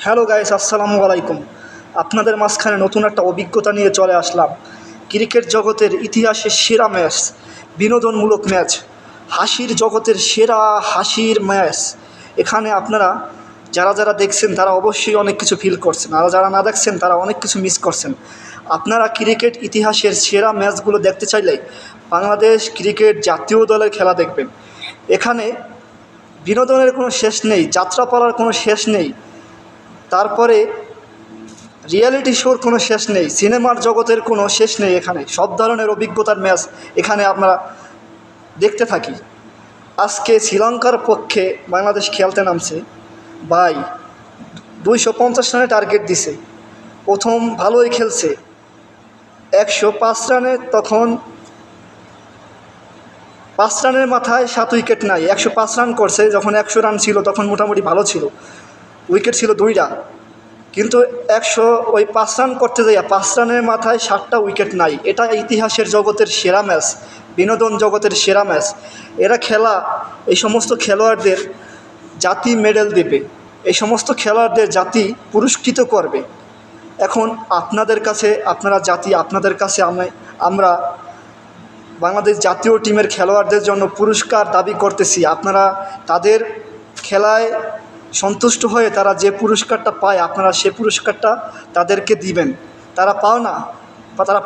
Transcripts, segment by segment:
Hello guys, আসসালামু আলাইকুম। আপনাদের মাঝখানে নতুন একটা অভিজ্ঞতা নিয়ে চলে আসলাম। ক্রিকেট জগতের ইতিহাসের সেরা ম্যাচ, বিনোদনমূলক ম্যাচ, হাসির জগতের সেরা হাসির ম্যাচ। এখানে আপনারা যারা যারা দেখছেন তারা অবশ্যই অনেক কিছু ফিল করছেন, আর যারা না দেখছেন তারা অনেক কিছু মিস করছেন। আপনারা ক্রিকেট ইতিহাসের সেরা ম্যাচগুলো দেখতে চাইলে বাংলাদেশ ক্রিকেট জাতীয় দলের খেলা দেখবেন। এখানে বিনোদনের কোনো শেষ নেই, যাত্রাপালার কোনো শেষ নেই, তারপরে রিয়েলিটি শোর কোনো শেষ নেই, সিনেমার জগতের কোনো শেষ নেই। এখানে সব ধরনের অভিজ্ঞতার ম্যাচ এখানে আমরা দেখতে থাকি। আজকে শ্রীলঙ্কার পক্ষে বাংলাদেশ খেলতে নামছে। ভাই, 250 রানে টার্গেট দিছে। প্রথম ভালোই খেলছে, 105 রানে, তখন 5 রানের মাথায় 7 উইকেট নাই, 105 রান করছে। যখন 100 রান ছিল তখন মোটামুটি ভালো ছিল, উইকেট ছিল 2টা। কিন্তু 5 রান করতে যাইয়া 5 রানের মাথায় 7টা উইকেট নাই। এটা ইতিহাসের জগতের সেরা ম্যাচ, বিনোদন জগতের সেরা ম্যাচ। এরা খেলা এই সমস্ত খেলোয়াড়দের জাতি মেডেল দেবে, এই সমস্ত খেলোয়াড়দের জাতি পুরস্কৃত করবে। এখন আপনাদের কাছে, আপনাদের কাছে আমরা বাংলাদেশ জাতীয় টিমের খেলোয়াড়দের জন্য পুরস্কার দাবি করতেছি। আপনারা তাদের খেলায় সন্তুষ্ট হয়ে তারা যে পুরস্কারটা পায়, আপনারা সে পুরস্কারটা তাদেরকে দিবেন। তারা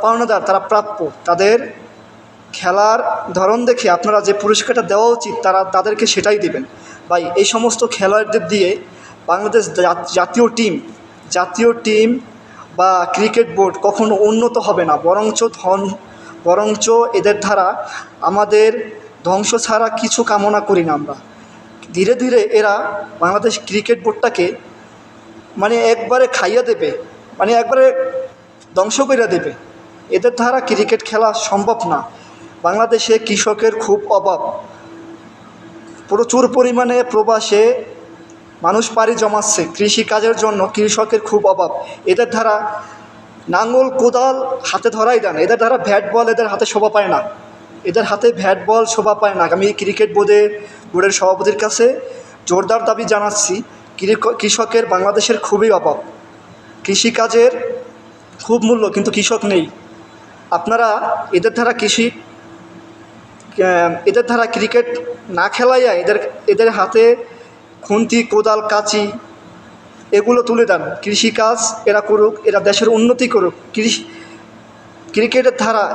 পাওনাদার, তারা প্রাপ্য। তাদের খেলার ধরন দেখে আপনারা যে পুরস্কারটা দেওয়া উচিত তাদেরকে সেটাই দিবেন। ভাই, এই সমস্ত খেলোয়াড়দের দিয়ে বাংলাদেশ জাতীয় টিম বা ক্রিকেট বোর্ড কখনো উন্নত হবে না, বরঞ্চ এদের দ্বারা আমাদের ধ্বংস ছাড়া কিছু কামনা করি না আমরা। ধীরে ধীরে এরা বাংলাদেশ ক্রিকেট বোর্ডটাকে একবারে খাইয়ে দেবে, একবারে ধ্বংস করে দেবে। এদের দ্বারা ক্রিকেট খেলা সম্ভব না। বাংলাদেশে কৃষকের খুব অভাব, প্রচুর পরিমাণে প্রবাসে মানুষ পাড়ি জমাচ্ছে কৃষিকাজের জন্য, কৃষকের খুব অভাব। এদের দ্বারা নাঙ্গল কোদাল হাতে ধরাই দেন, এদের দ্বারা ব্যাট বল এদের হাতে শোভা পায় না, এদের হাতে ব্যাট বল শোভা পায় না। আমি ক্রিকেট বোর্ডের সভাপতির কাছে জোরদার দাবি জানাচ্ছি, কৃষকের বাংলাদেশের খুবই অভাব, কৃষিকাজের খুব মূল্য, কিন্তু কৃষক নেই। আপনারা এদের দ্বারা ক্রিকেট না খেলাইয়া এদের হাতে খুন্তি, কোদাল, কাঁচি এগুলো তুলে দেন, কৃষিকাজ এরা করুক, এরা দেশের উন্নতি করুক।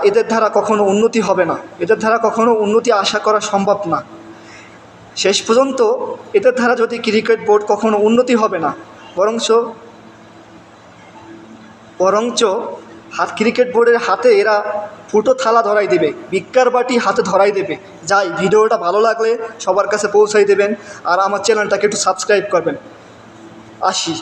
এদের ধারা কখনো উন্নতি হবে না, এদের ধারা কখনো উন্নতি আশা করা সম্ভব না। শেষ পর্যন্ত এদের ধারা যদি ক্রিকেট বোর্ড কখনো উন্নতি হবে না, বরঞ্চ ক্রিকেট বোর্ডের হাতে এরা ফুটো থালা ধরাই দেবে, ভিক্ষার বাটি হাতে ধরাই দেবে। যাই, ভিডিওটা ভালো লাগলে সবার কাছে পৌঁছাই দেবেন, আর আমার চ্যানেলটাকে একটু সাবস্ক্রাইব করবেন। আসি।